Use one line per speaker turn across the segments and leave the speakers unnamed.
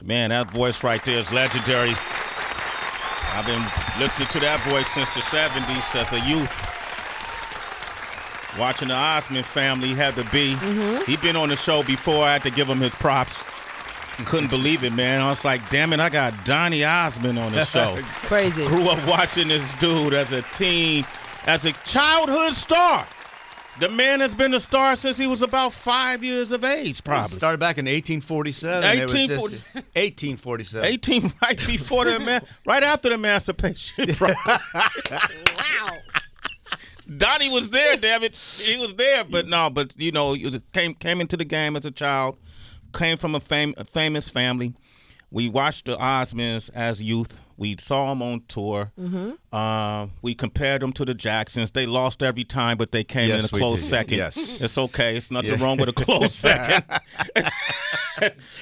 Man, that voice right there is legendary. I've been listening to that voice since the 70s as a youth. Watching the Osmond family had to be. He'd been on the show before. I had to give him his props. Couldn't believe it, man. I was like, damn it, I got Donny Osmond on the show.
Crazy.
Grew up watching this dude as a teen, as a childhood star. The man has been a star since he was about 5 years of age, probably.
It started back in 1847. 1847.
18, right before right after the emancipation.
Wow.
Donnie was there, damn it. He was there, but you know, came into the game as a child, came from a famous family. We watched the Osmonds as youth. We saw them on tour. We compared them to the Jacksons. They lost every time, but they came in a close second.
Yes.
It's okay. It's nothing wrong with a close second.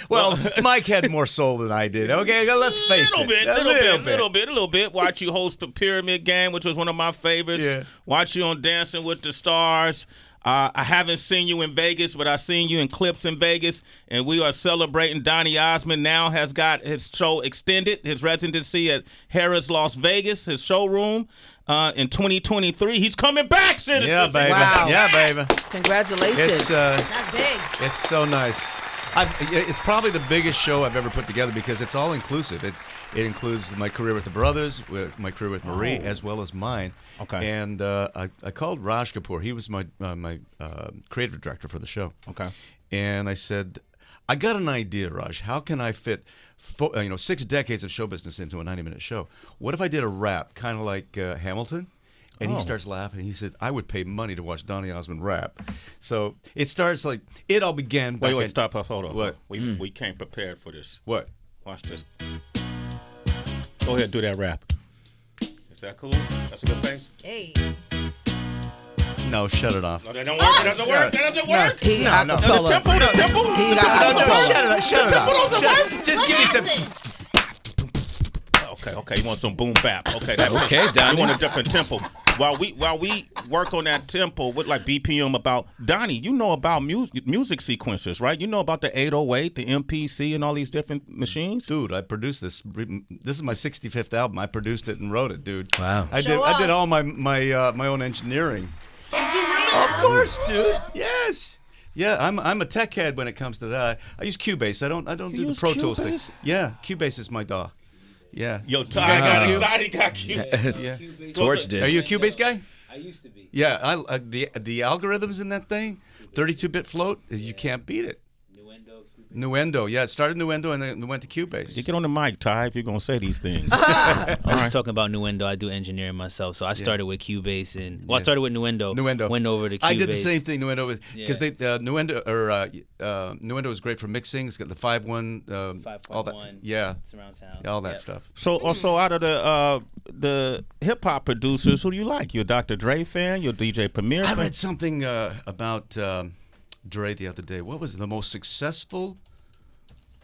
Well, Mike had more soul than I did. Okay, let's face it.
A little bit. Watch you host the Pyramid Game, which was one of my favorites.
Yeah.
Watch you on Dancing with the Stars. I haven't seen you in Vegas, but I've seen you in clips in Vegas, and we are celebrating. Donny Osmond now has got his show extended, his residency at Harrah's Las Vegas, his showroom in 2023. He's coming back, citizens.
Yeah, baby.
Wow.
Yeah, baby.
Congratulations.
That's big.
It's so nice. It's probably the biggest show I've ever put together because it's all inclusive. It includes my career with the brothers, with my career with Marie, as well as mine.
Okay.
And I called Raj Kapoor. He was my creative director for the show.
Okay.
And I said, I got an idea, Raj. How can I fit 6 decades of show business into a 90-minute show? What if I did a rap, kind of like Hamilton? And he starts laughing. He said, I would pay money to watch Donny Osmond rap. So it starts like, it all began back
Wait, stop. Hold on.
What?
We came prepared for this.
What?
Watch this. Go ahead, do that rap. Is that cool? That's a good pace?
Hey.
No, shut it off.
No, that don't work. That doesn't work. That doesn't work.
He got
no.
The
acapella.
tempo.
He got acapella.
Shut it off. Just give me some.
Okay. You want some boom bap? Okay,
Donnie.
You want a different tempo. While we work on that tempo with like BPM about Donnie, you know about music sequencers, right? You know about the 808, the MPC, and all these different machines.
Dude, I produced this. This is my 65th album. I produced it and wrote it, dude.
Wow.
I did all my own engineering.
Did you really?
Of course, dude. Yes. Yeah, I'm a tech head when it comes to that. I use Cubase. I don't do the
use
Pro Tools thing.
Cubase?
Yeah, Cubase is my DAW. Yeah.
Yo, Ty got excited. He got cute.
Yeah.
Torch did.
Are you a Cubase guy?
I used to be.
Yeah, the algorithms in that thing, 32-bit float, you can't beat it. Nuendo, yeah, it started Nuendo and then went to Cubase.
You get on the mic, Ty, if you're gonna say these things.
I was just talking about Nuendo. I do engineering myself, so I started with Cubase and I started with Nuendo. Went over to Cubase.
I did the same thing, Nuendo, because
Yeah.
Nuendo is great for mixing. It's got the 5.1,
5.1,
all that, yeah,
surround sound,
all that stuff.
So, also out of the hip hop producers, who do you like? You a Dr. Dre fan? You a DJ Premier
I
fan?
read something about Dre the other day. What was it? The most successful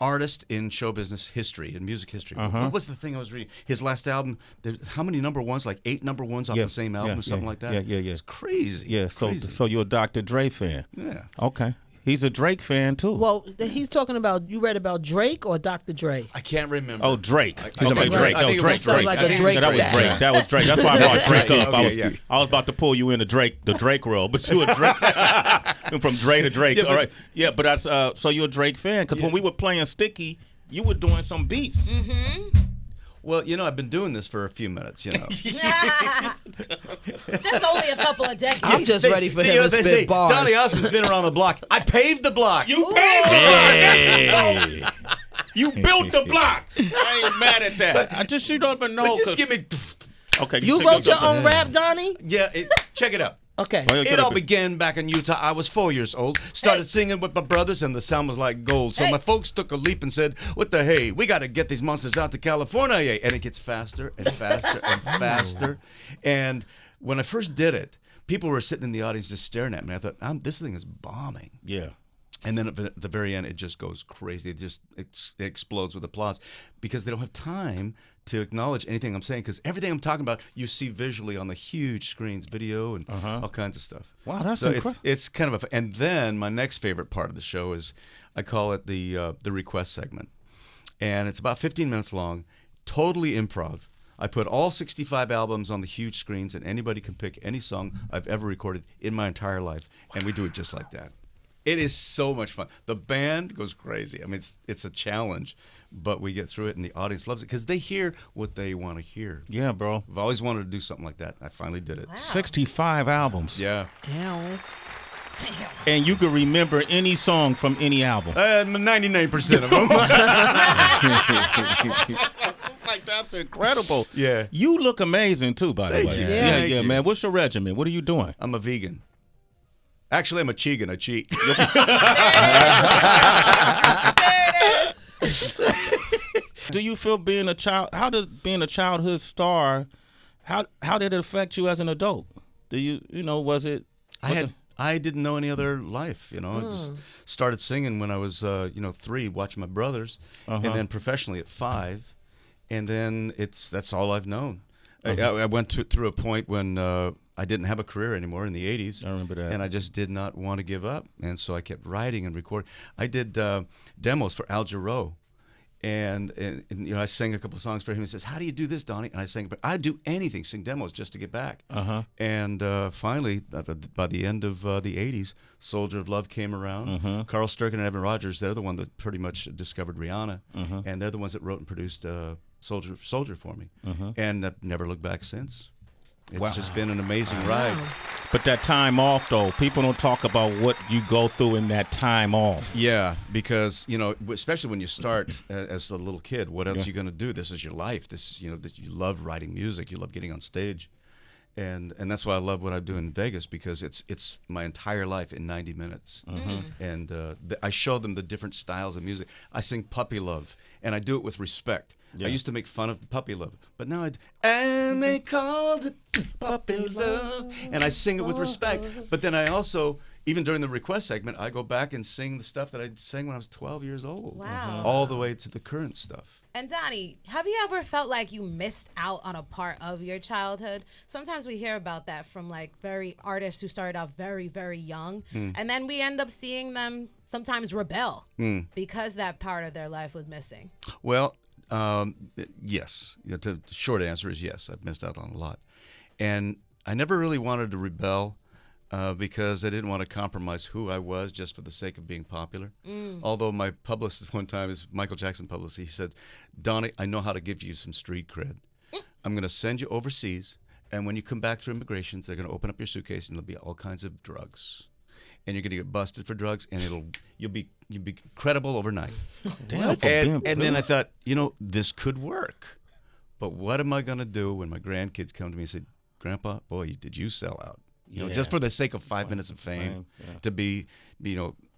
artist in show business history, in music history. What was the thing I was reading? His last album, how many number ones? Like 8 number ones off the same album or something like that?
Yeah.
It's crazy.
Yeah, so you're a Dr. Dre fan.
Yeah.
Okay. He's a Drake fan, too.
Well, he's talking about, you read about Drake or Dr. Dre?
I can't remember.
Oh, Drake.
Okay,
Okay, Drake.
I think it was
Sounds like a Drake
That was
stat.
Drake. That was Drake. That's why I brought Drake up.
Okay,
I was about to pull you in the Drake role, but you a Drake. From Dre to Drake.
Yeah, but-
all right. Yeah, but that's so you're a Drake fan because when we were playing Sticky, you were doing some beats.
Well, I've been doing this for a few minutes,
Just only a couple of decades.
I'm just ready for him to
they
spit
say,
bars.
Donny Osmond's been around the block. I paved the block.
You paved the block. You built the block. I ain't mad at that. You don't even know.
But just give me...
Okay.
You
take
wrote your own rap, Donnie?
Yeah, check it out.
Okay.
It all began back in Utah. I was 4 years old. Started singing with my brothers, and the sound was like gold. So my folks took a leap and said, "What the hey? We got to get these monsters out to California." And it gets faster and faster and faster. And when I first did it, people were sitting in the audience just staring at me. I thought, this thing is bombing.
Yeah.
And then at the very end, it just goes crazy. It explodes with applause because they don't have time to acknowledge anything I'm saying, because everything I'm talking about you see visually on the huge screens, video and all kinds of stuff.
Wow, that's
so
incredible.
it's kind of and then my next favorite part of the show is I call it the request segment. and it's about 15 minutes long, totally improv. I put all 65 albums on the huge screens, and anybody can pick any song I've ever recorded in my entire life, and we do it just like that. It is so much fun. The band goes crazy. I mean, it's a challenge, but we get through it, and the audience loves it because they hear what they want to hear.
Yeah, bro.
I've always wanted to do something like that. I finally did it.
Wow.
65 albums.
Yeah.
Damn.
And you can remember any song from any album.
99% of them.
Like, that's incredible.
Yeah.
You look amazing, too, by the
Thank
way.
you.
Yeah,
Thank you.
man. What's your regimen? What are you doing?
I'm a vegan. Actually, I'm a Chegan. I cheat.
Do you feel being a child? How did being a childhood star? How did it affect you as an adult? Do you was it?
I didn't know any other life. I just started singing when I was 3, watching my brothers, and then professionally at 5, and then that's all I've known. I went through a point when I didn't have a career anymore in the 80s.
I remember that.
And I just did not want to give up. And so I kept writing and recording. I did demos for Al Jarreau. And I sang a couple of songs for him. He says, "How do you do this, Donny?" And I sang, "I'd do anything, sing demos just to get back." And finally, by the end of the 80s, Soldier of Love came around. Carl Sturgeon and Evan Rogers, they're the one that pretty much discovered Rihanna. And they're the ones that wrote and produced Soldier for me. And I've never looked back since. It's just been an amazing ride.
But that time off, though, people don't talk about what you go through in that time off.
Yeah, because especially when you start as a little kid, what else are you going to do? This is your life. This, that you love writing music, you love getting on stage, and that's why I love what I do in Vegas, because it's my entire life in 90 minutes. And I show them the different styles of music. I sing Puppy Love, and I do it with respect. I used to make fun of Puppy Love, but now and they called it Puppy Love, and I sing it with respect. But then I also, even during the request segment, I go back and sing the stuff that I sang when I was 12 years old.
Wow.
All the way to the current stuff.
And Donny, have you ever felt like you missed out on a part of your childhood? Sometimes we hear about that from artists who started off very, very young, and then we end up seeing them sometimes rebel because that part of their life was missing.
Well, yes. The short answer is yes. I've missed out on a lot. And I never really wanted to rebel because I didn't want to compromise who I was just for the sake of being popular. Although my publicist one time, is Michael Jackson publicist, he said, "Donny, I know how to give you some street cred. I'm going to send you overseas, and when you come back through immigrations, they're going to open up your suitcase, and there'll be all kinds of drugs. And you're going to get busted for drugs, and you'll be credible overnight."
Damn.
And then I thought, this could work. But what am I going to do when my grandkids come to me and say, "Grandpa, boy, did you sell out?" Just for the sake of 5 minutes of fame, to be,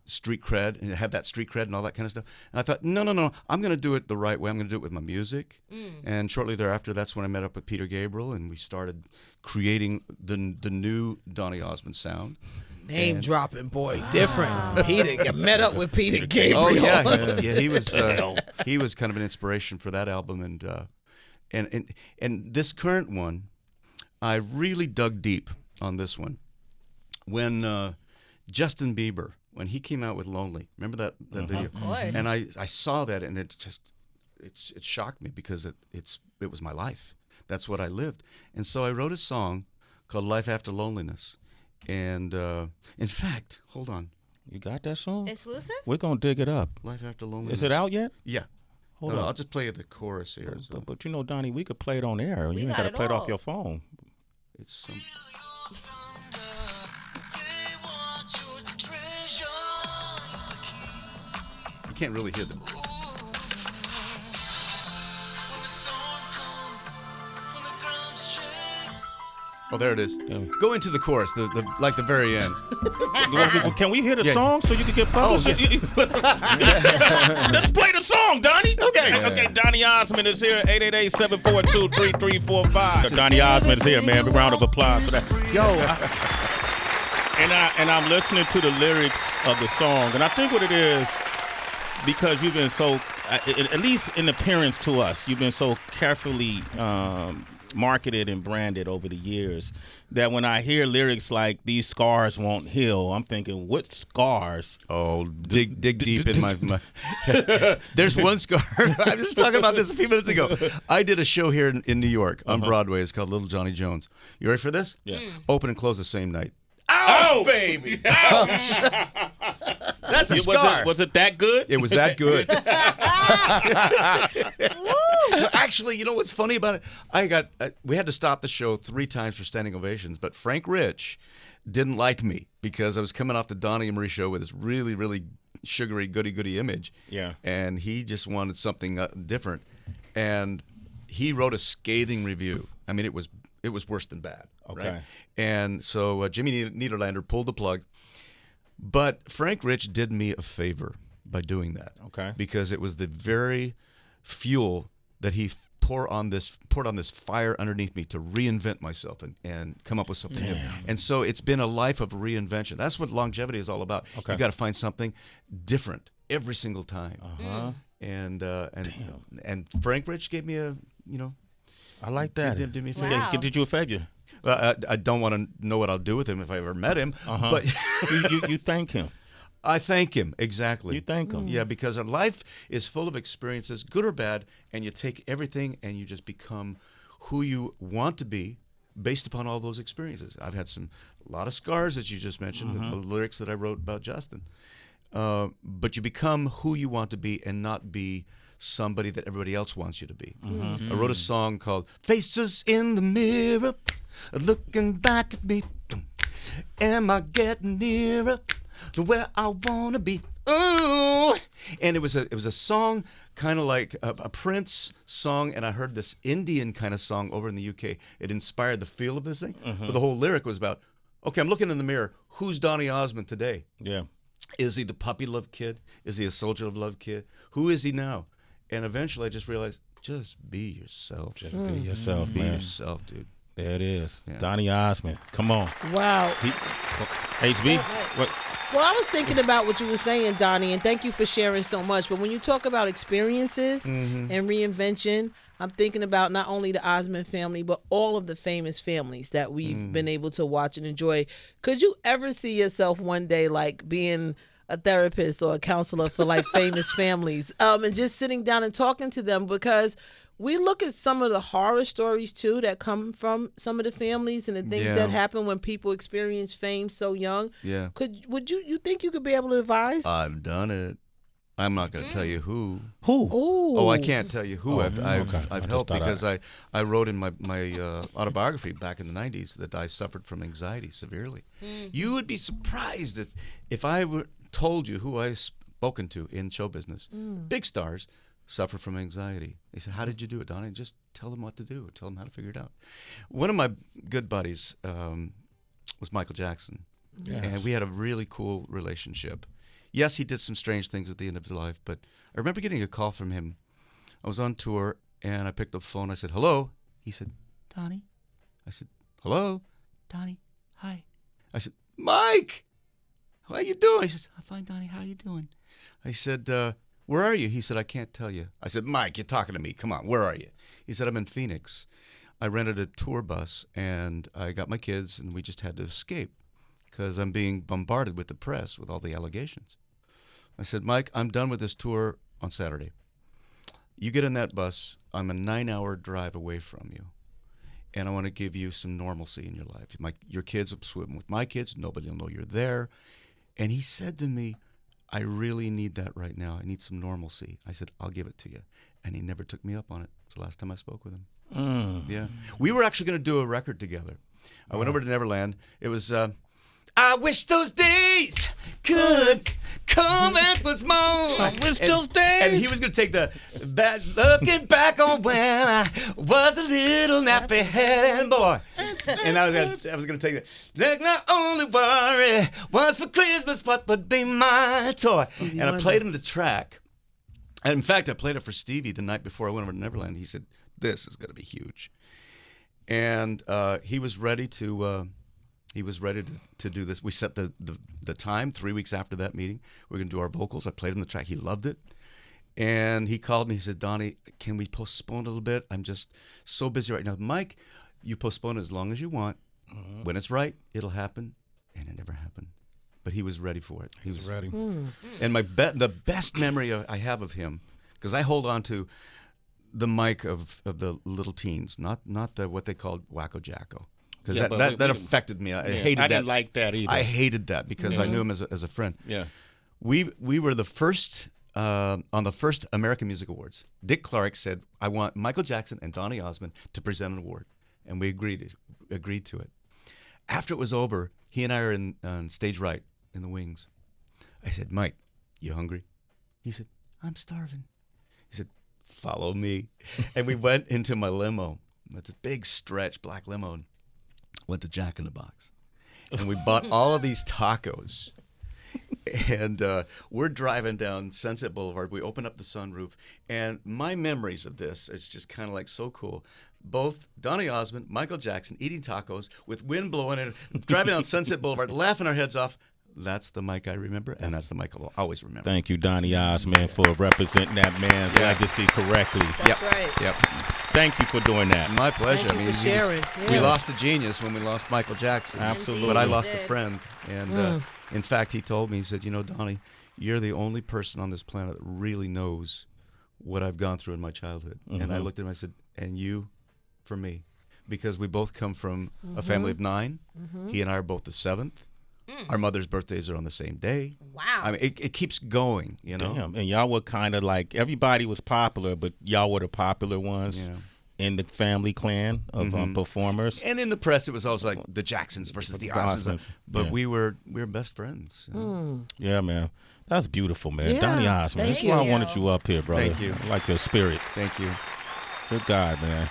street cred and have that street cred and all that kind of stuff. And I thought, no, I'm going to do it the right way. I'm going to do it with my music. And shortly thereafter, that's when I met up with Peter Gabriel, and we started creating the new Donny Osmond sound.
Name dropping, boy, different. Peter met up with Peter Gabriel.
Oh yeah, he was kind of an inspiration for that album, and this current one, I really dug deep on this one. When Justin Bieber, when he came out with "Lonely," remember that video?
Of course.
And I saw that, and it shocked me because it was my life. That's what I lived, and so I wrote a song called "Life After Loneliness." And in fact, hold on.
You got that song?
Exclusive?
We're going to dig it up.
"Life After Loneliness."
Is it out yet?
Yeah.
Hold on.
I'll just play the chorus here.
But Donny, we could play it on air. You ain't
got
got to
it
play it off
all.
your phone.
It's some. You can't really hear them. Oh, there it is.
Yeah.
Go into the chorus, the very end.
Can we hear the
Yeah.
song so you can get published? Let's play the song, Donny. Okay, Donny Osmond is here. 888-742-3345. Donny Osmond is here, man. Big round of applause for that. Yo, and I'm listening to the lyrics of the song, and I think what it is, because you've been so, at least in appearance to us, you've been so carefully marketed and branded over the years that when I hear lyrics like "these scars won't heal," I'm thinking, what scars?
Oh, dig deep in my. There's one scar. I was just talking about this a few minutes ago. I did a show here in New York on Broadway. It's called Little Johnny Jones. You ready for this?
Yeah.
Open and close the same night. Ouch, baby! Ouch! That's a scar.
Was it that good?
It was that good. Actually, you know what's funny about it? We had to stop the show 3 times for standing ovations, but Frank Rich didn't like me because I was coming off the Donny and Marie show with this really, really sugary, goody image.
Yeah.
And he just wanted something different. And he wrote a scathing review. I mean, it was worse than bad.
Okay.
Right? And so Jimmy Niederlander pulled the plug. But Frank Rich did me a favor by doing that.
Okay.
Because it was the very fuel that he poured on this fire underneath me to reinvent myself and come up with something new. And so it's been a life of reinvention. That's what longevity is all about.
Okay.
You got to find something different every single time. And Frank Rich gave me a,
I like that.
Did me a favor.
Wow.
Did you a favor?
Well, I don't want to know what I'll do with him if I ever met him, but
you thank him.
I thank him, exactly.
You thank him.
Yeah, because our life is full of experiences, good or bad, and you take everything and you just become who you want to be based upon all those experiences. I've had a lot of scars, as you just mentioned, with the lyrics that I wrote about Justin. But you become who you want to be and not be somebody that everybody else wants you to be. I wrote a song called Faces in the Mirror, looking back at me. Am I getting nearer to where I want to be? Ooh. And it was a song kind of like a Prince song, and I heard this Indian kind of song over in the UK. It inspired the feel of this thing. But the whole lyric was about, okay, I'm looking in the mirror. Who's Donny Osmond today?
Yeah.
Is he the puppy love kid? Is he a soldier of love kid? Who is he now? And eventually I just realized, just be yourself.
Just be yourself,
Be
man.
yourself, dude.
There it is.
Yeah.
Donny Osmond. Come on.
Wow.
HB? What?
Well, I was thinking about what you were saying, Donny, and thank you for sharing so much. But when you talk about experiences and reinvention, I'm thinking about not only the Osmond family, but all of the famous families that we've been able to watch and enjoy. Could you ever see yourself one day like being a therapist or a counselor for like famous families and just sitting down and talking to them? Because we look at some of the horror stories too that come from some of the families and the things that happen when people experience fame so young.
Yeah.
Would you think you could be able to advise?
I've done it. I'm not going to tell you who.
Who?
Oh, I can't tell you who I've
I
helped
just
because I wrote in my autobiography back in the 90s that I suffered from anxiety severely. You would be surprised if I told you who I've spoken to in show business. Big stars suffer from anxiety. They said, how did you do it, Donny? Just tell them what to do. Tell them how to figure it out. One of my good buddies was Michael Jackson.
Yes.
And we had a really cool relationship. Yes, he did some strange things at the end of his life, but I remember getting a call from him. I was on tour, and I picked up the phone. I said, hello. He said, Donny. I said, hello. Donny, hi. I said, Mike, how you doing? He says, I'm fine, Donny. How you doing? I said, where are you? He said, I can't tell you. I said, Mike, you're talking to me. Come on, where are you? He said, I'm in Phoenix. I rented a tour bus, and I got my kids, and we just had to escape because I'm being bombarded with the press with all the allegations. I said, Mike, I'm done with this tour on Saturday. You get in that bus. I'm a 9-hour drive away from you, and I want to give you some normalcy in your life. Your kids will swim with my kids. Nobody will know you're there. And he said to me, I really need that right now. I need some normalcy. I said, I'll give it to you. And he never took me up on it. It's the last time I spoke with him. Yeah. We were actually going to do a record together. I went over to Neverland. It was, I wish those days could come back once more.
I wish those days.
And he was going to take the bad looking back on when I was a little nappy-headed boy. And I was going to take that. Look, my only worry was for Christmas what would be my toy. And I played him the track. And in fact, I played it for Stevie the night before I went over to Neverland. He said, this is going to be huge. And he was ready to... to do this. We set the time 3 weeks after that meeting. We are going to do our vocals. I played him the track. He loved it. And he called me. He said, Donny, can we postpone a little bit? I'm just so busy right now. Mike, you postpone it as long as you want. When it's right, it'll happen. And it never happened. But he was ready for it.
He was ready.
And the best memory I have of him, because I hold on to the Mike of the little teens, not the what they called Wacko Jacko. Because that affected me. I hated that.
I didn't like that either.
I hated that because I knew him as a friend.
Yeah.
We were the first on the first American Music Awards. Dick Clark said, I want Michael Jackson and Donny Osmond to present an award. And we agreed to it. After it was over, he and I are on stage right in the wings. I said, Mike, you hungry? He said, I'm starving. He said, follow me. And we went into my limo, with this big stretch black limo, and went to Jack in the Box. And we bought all of these tacos. And we're driving down Sunset Boulevard. We open up the sunroof. And my memories of this is just kind of like so cool. Both Donny Osmond, Michael Jackson eating tacos with wind blowing and driving down Sunset Boulevard, laughing our heads off. That's the Mike I remember, and that's the Mike I'll always remember.
Thank you, Donny Osmond, for representing that man's legacy correctly.
That's right.
Yep.
Thank you for doing that.
My pleasure.
Thank you for sharing.
We lost a genius when we lost Michael Jackson.
Absolutely.
But I lost a friend. And in fact, he told me, he said, Donny, you're the only person on this planet that really knows what I've gone through in my childhood. And I looked at him, I said, and you for me. Because we both come from a family of 9. He and I are both the 7th. Our mother's birthdays are on the same day.
Wow.
I mean, it keeps going,
Damn. And y'all were kind of like, everybody was popular, but y'all were the popular ones in the family clan of performers.
And in the press, it was always like the Jacksons versus the Osmonds. But we were best friends.
Yeah, man. That's beautiful, man.
Yeah.
Donny Osmond. That's why I wanted you up here, brother.
Thank you.
I like your spirit.
Thank you.
Good God, man.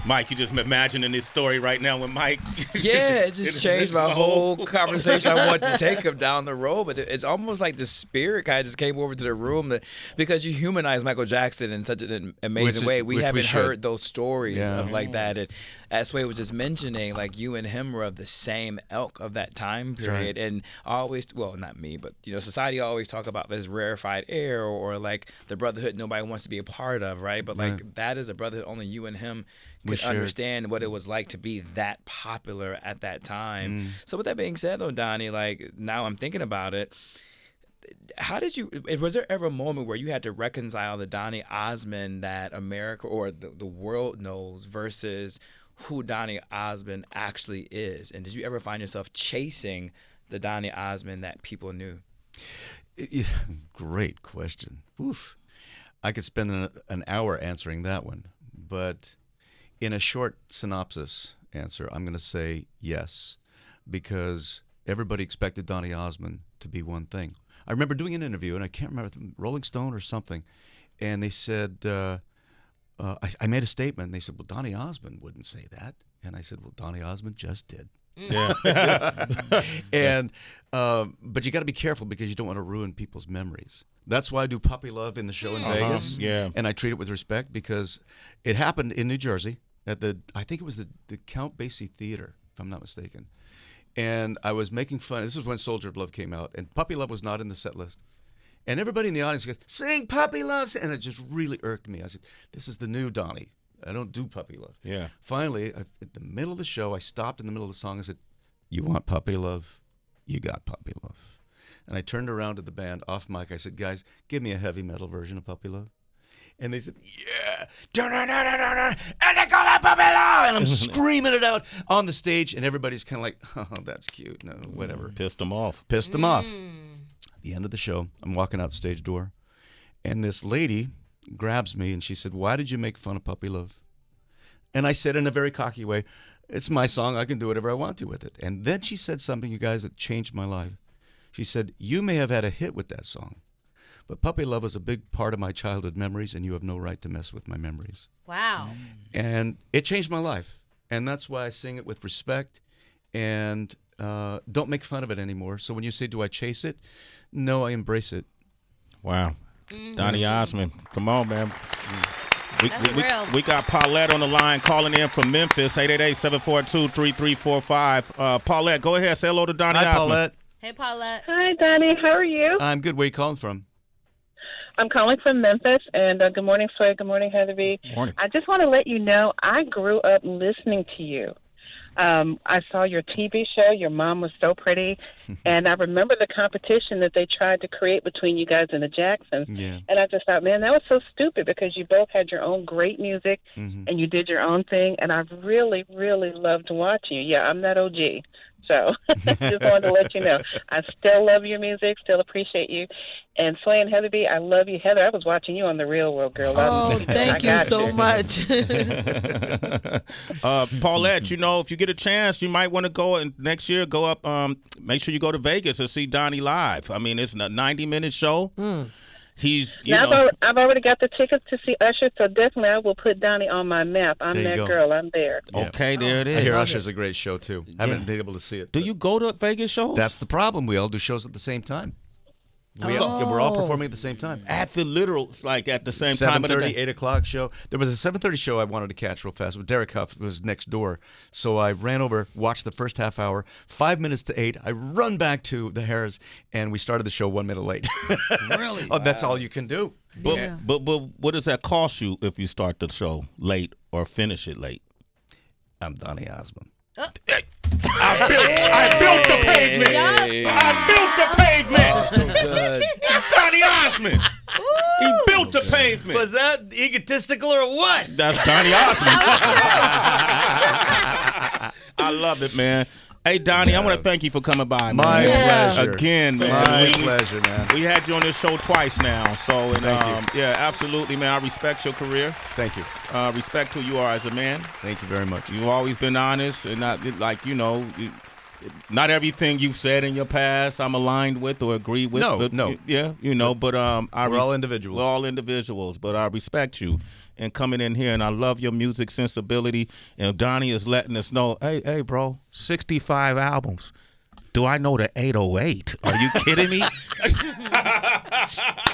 Mike, you just imagining this story right now with Mike.
Yeah, it just changed my whole conversation. I wanted to take him down the road, but it's almost like the spirit kind of just came over to the room because you humanize Michael Jackson in such an amazing way. We haven't heard those stories of like that. And as Sway was just mentioning, like you and him were of the same ilk of that time period. Right. And always, well, not me, but society always talk about this rarefied air or like the brotherhood nobody wants to be a part of, right? But like that is a brotherhood only you and him could understand what it was like to be that popular at that time. So with that being said, though, Donny, like now I'm thinking about it, was there ever a moment where you had to reconcile the Donny Osmond that America or the world knows versus who Donny Osmond actually is? And did you ever find yourself chasing the Donny Osmond that people knew?
Great question. Oof. I could spend an hour answering that one, but in a short synopsis answer, I'm going to say yes, because everybody expected Donny Osmond to be one thing. I remember doing an interview, and I can't remember, Rolling Stone or something, and they said, I made a statement, and they said, well, Donny Osmond wouldn't say that. And I said, well, Donny Osmond just did.
Yeah.
And but you got to be careful because you don't want to ruin people's memories. That's why I do Puppy Love in the show in Vegas.
Yeah.
And I treat it with respect because it happened in New Jersey at I think it was the Count Basie Theater, if I'm not mistaken. And I was making fun. This was when Soldier of Love came out, and Puppy Love was not in the set list. And everybody in the audience goes, sing Puppy Love. And it just really irked me. I said, this is the new Donny. I don't do Puppy Love.
Yeah.
Finally, at the middle of the show, I stopped in the middle of the song and said, you want Puppy Love? You got Puppy Love. And I turned around to the band off mic. I said, guys, give me a heavy metal version of Puppy Love. And they said, yeah. And they call it Puppy Love. And I'm screaming it out on the stage. And everybody's kind of like, oh, that's cute. No, whatever.
Pissed them off.
At the end of the show, I'm walking out the stage door. And this lady grabs me and she said, why did you make fun of Puppy Love? And I said in a very cocky way, it's my song. I can do whatever I want to with it. And then she said something, you guys, that changed my life. She said, you may have had a hit with that song, but Puppy Love was a big part of my childhood memories, and you have no right to mess with my memories.
Wow.
And it changed my life. And that's why I sing it with respect and don't make fun of it anymore. So when you say, do I chase it? No, I embrace it.
Wow. Donny Osmond. Come on, man. We got Paulette on the line calling in from Memphis, 888-742-3345. Paulette, go ahead. Say hello to Donny Osmond.
Paulette.
Hey, Paulette.
Hi, Donny. How are you?
I'm good. Where are you calling from?
I'm calling from Memphis, and good morning, Sway. Good morning, Heather B.
Morning.
I just want to let you know I grew up listening to you. I saw your TV show. Your mom was so pretty. And I remember the competition that they tried to create between you guys and the Jacksons.
Yeah.
And I just thought, man, that was so stupid because you both had your own great music and you did your own thing. And I really, really loved watching you. Yeah, I'm that OG. So just wanted to let you know. I still love your music, still appreciate you. And Sway and Heather B, I love you. Heather, I was watching you on The Real World, girl.
Oh, thank you so much.
Paulette, you know, if you get a chance, you might want to go and next year go up. Make sure you go to Vegas and see Donny live. I mean, it's a 90-minute show. He's,
I've already got the tickets to see Usher, so definitely I will put Donny on my map. I'm that girl. I'm there.
Yeah.
Okay, there it is.
I hear Usher's a great show, too. I haven't been able to see it.
Do you go to Vegas shows?
That's the problem. We all do shows at the same time. We're all performing at the same time.
At the literal, like at the same time.
7:30, 8 o'clock show. There was a 7:30 show I wanted to catch real fast. Derek Huff was next door. So I ran over, watched the first half hour. 5 minutes to 8, I run back to the Harrah's, and we started the show 1 minute late.
Really?
Oh, that's all you can do.
But what does that cost you if you start the show late or finish it late?
I'm Donny Osmond.
I built the pavement. I built the pavement.
Oh, so good.
Donny Osmond. He built the pavement.
Was that egotistical or what?
That's Donny Osmond. I love it, man. Hey, Donny, I want to thank you for coming by.
My pleasure.
Again, man.
My pleasure, man.
We had you on this show twice now. So, and,
Thank you.
Yeah, absolutely, man. I respect your career.
Thank you.
Respect who you are as a man.
Thank you very much.
You've always been honest and not like, not everything you've said in your past I'm aligned with or agree with.
No,
but,
no.
Yeah, but
we're all individuals.
We're all individuals, but I respect you and coming in here, and I love your music sensibility. And Donny is letting us know, hey, bro, 65 albums. Do I know the 808? Are you kidding me?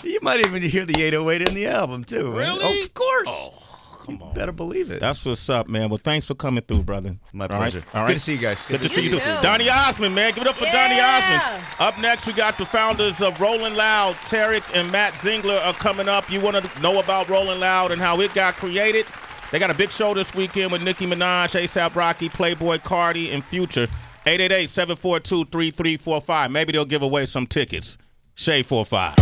You might even hear the 808 in the album, too.
Really?
Oh, of course.
Oh, come on.
Better believe it.
That's what's up, man. Well, thanks for coming through, brother.
My pleasure.
All right.
Good to see you guys.
Good to see you
too.
too. Donny Osmond, man. Give it up for Donny Osmond. Up next, we got the founders of Rolling Loud. Tarek and Matt Zingler are coming up. You want to know about Rolling Loud and how it got created? They got a big show this weekend with Nicki Minaj, A$AP Rocky, Playboy Cardi, and Future. 888-742-3345. Maybe they'll give away some tickets. Shade 45.